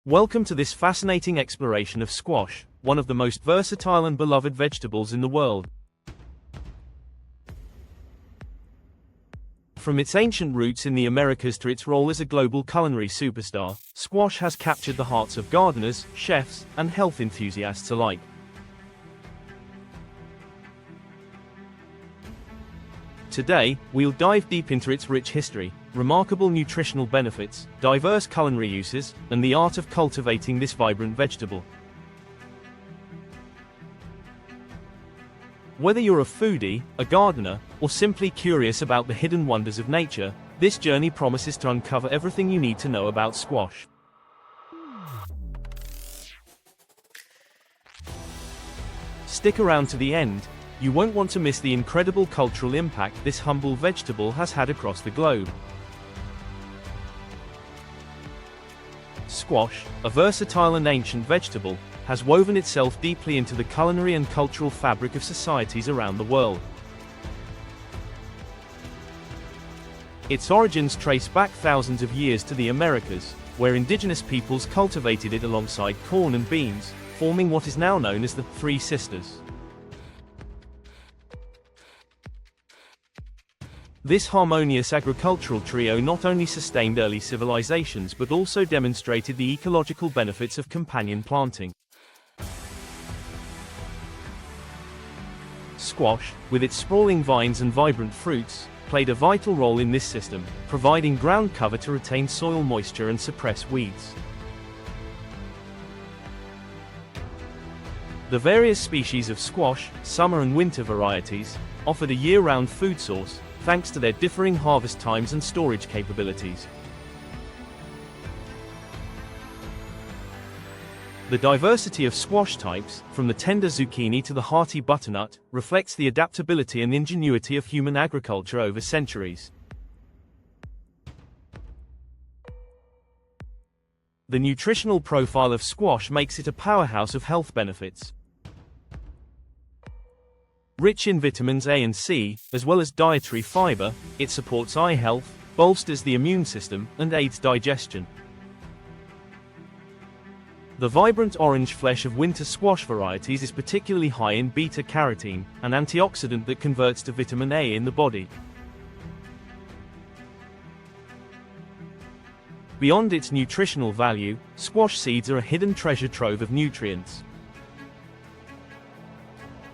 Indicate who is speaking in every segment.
Speaker 1: Welcome to this fascinating exploration of squash, one of the most versatile and beloved vegetables in the world. From its ancient roots in the Americas to its role as a global culinary superstar, squash has captured the hearts of gardeners, chefs, and health enthusiasts alike. Today, we'll dive deep into its rich history, remarkable nutritional benefits, diverse culinary uses, and the art of cultivating this vibrant vegetable. Whether you're a foodie, a gardener, or simply curious about the hidden wonders of nature, this journey promises to uncover everything you need to know about squash. Stick around to the end. You won't want to miss the incredible cultural impact this humble vegetable has had across the globe. Squash, a versatile and ancient vegetable, has woven itself deeply into the culinary and cultural fabric of societies around the world. Its origins trace back thousands of years to the Americas, where indigenous peoples cultivated it alongside corn and beans, forming what is now known as the Three Sisters. This harmonious agricultural trio not only sustained early civilizations but also demonstrated the ecological benefits of companion planting. Squash, with its sprawling vines and vibrant fruits, played a vital role in this system, providing ground cover to retain soil moisture and suppress weeds. The various species of squash, summer and winter varieties, offered a year-round food source, thanks to their differing harvest times and storage capabilities. The diversity of squash types, from the tender zucchini to the hearty butternut, reflects the adaptability and ingenuity of human agriculture over centuries. The nutritional profile of squash makes it a powerhouse of health benefits. Rich in vitamins A and C, as well as dietary fiber, it supports eye health, bolsters the immune system, and aids digestion. The vibrant orange flesh of winter squash varieties is particularly high in beta-carotene, an antioxidant that converts to vitamin A in the body. Beyond its nutritional value, squash seeds are a hidden treasure trove of nutrients.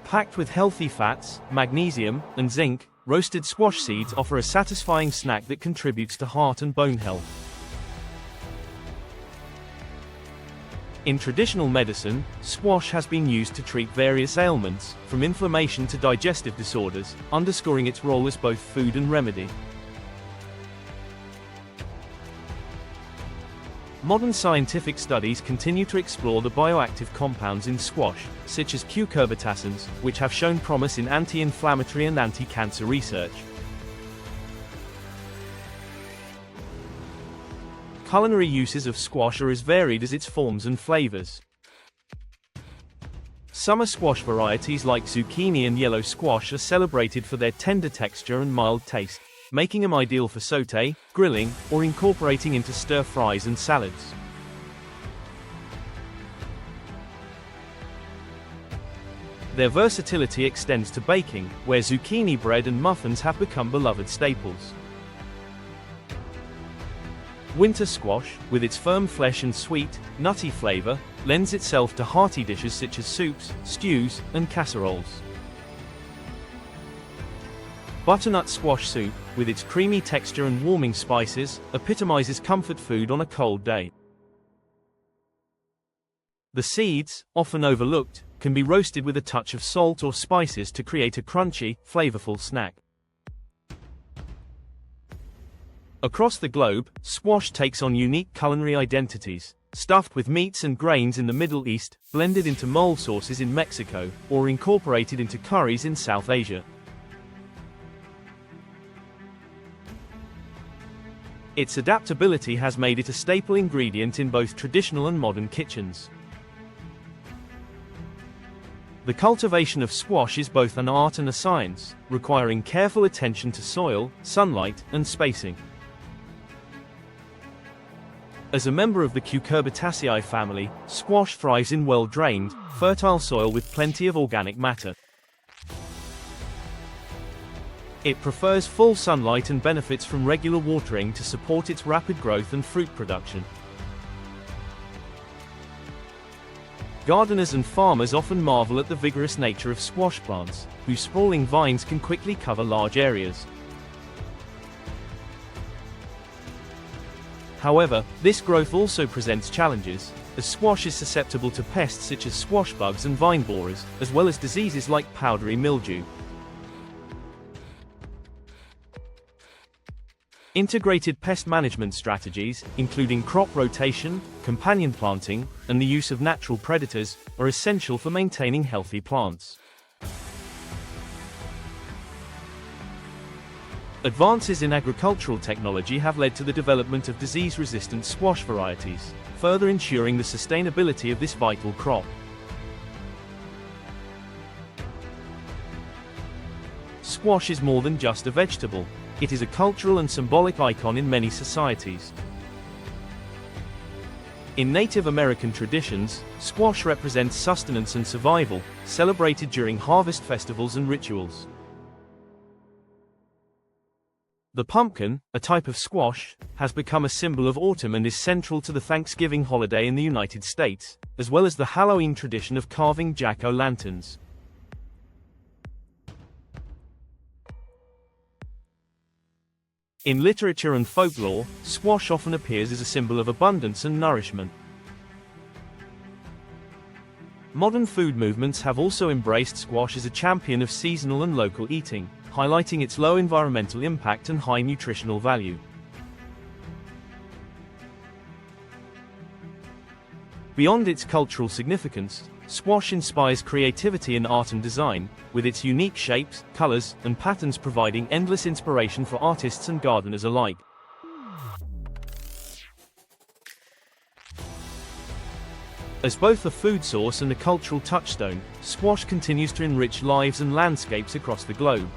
Speaker 1: Packed with healthy fats, magnesium, and zinc, roasted squash seeds offer a satisfying snack that contributes to heart and bone health. In traditional medicine, squash has been used to treat various ailments, from inflammation to digestive disorders, underscoring its role as both food and remedy. Modern scientific studies continue to explore the bioactive compounds in squash, such as cucurbitacins, which have shown promise in anti-inflammatory and anti-cancer research. Culinary uses of squash are as varied as its forms and flavors. Summer squash varieties like zucchini and yellow squash are celebrated for their tender texture and mild taste, making them ideal for sauté, grilling, or incorporating into stir-fries and salads. Their versatility extends to baking, where zucchini bread and muffins have become beloved staples. Winter squash, with its firm flesh and sweet, nutty flavor, lends itself to hearty dishes such as soups, stews, and casseroles. Butternut squash soup, with its creamy texture and warming spices, epitomizes comfort food on a cold day. The seeds, often overlooked, can be roasted with a touch of salt or spices to create a crunchy, flavorful snack. Across the globe, squash takes on unique culinary identities, stuffed with meats and grains in the Middle East, blended into mole sauces in Mexico, or incorporated into curries in South Asia. Its adaptability has made it a staple ingredient in both traditional and modern kitchens. The cultivation of squash is both an art and a science, requiring careful attention to soil, sunlight, and spacing. As a member of the Cucurbitaceae family, squash thrives in well-drained, fertile soil with plenty of organic matter. It prefers full sunlight and benefits from regular watering to support its rapid growth and fruit production. Gardeners and farmers often marvel at the vigorous nature of squash plants, whose sprawling vines can quickly cover large areas. However, this growth also presents challenges, as squash is susceptible to pests such as squash bugs and vine borers, as well as diseases like powdery mildew. Integrated pest management strategies, including crop rotation, companion planting, and the use of natural predators, are essential for maintaining healthy plants. Advances in agricultural technology have led to the development of disease-resistant squash varieties, further ensuring the sustainability of this vital crop. Squash is more than just a vegetable. It is a cultural and symbolic icon in many societies. In Native American traditions, squash represents sustenance and survival, celebrated during harvest festivals and rituals. The pumpkin, a type of squash, has become a symbol of autumn and is central to the Thanksgiving holiday in the United States, as well as the Halloween tradition of carving jack-o'-lanterns. In literature and folklore, squash often appears as a symbol of abundance and nourishment. Modern food movements have also embraced squash as a champion of seasonal and local eating, highlighting its low environmental impact and high nutritional value. Beyond its cultural significance, squash inspires creativity in art and design, with its unique shapes, colors, and patterns providing endless inspiration for artists and gardeners alike. As both a food source and a cultural touchstone, squash continues to enrich lives and landscapes across the globe.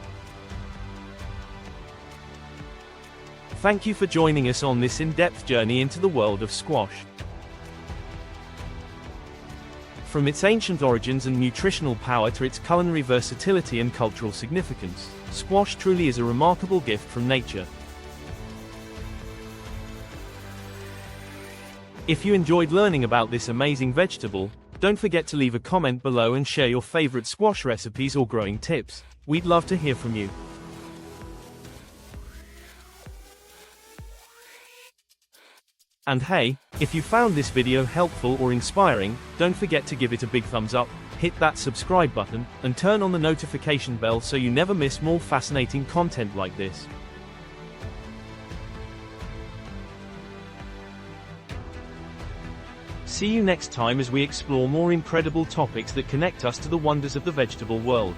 Speaker 1: Thank you for joining us on this in-depth journey into the world of squash. From its ancient origins and nutritional power to its culinary versatility and cultural significance, squash truly is a remarkable gift from nature. If you enjoyed learning about this amazing vegetable, don't forget to leave a comment below and share your favorite squash recipes or growing tips. We'd love to hear from you. And hey, if you found this video helpful or inspiring, don't forget to give it a big thumbs up, hit that subscribe button, and turn on the notification bell so you never miss more fascinating content like this. See you next time as we explore more incredible topics that connect us to the wonders of the vegetable world.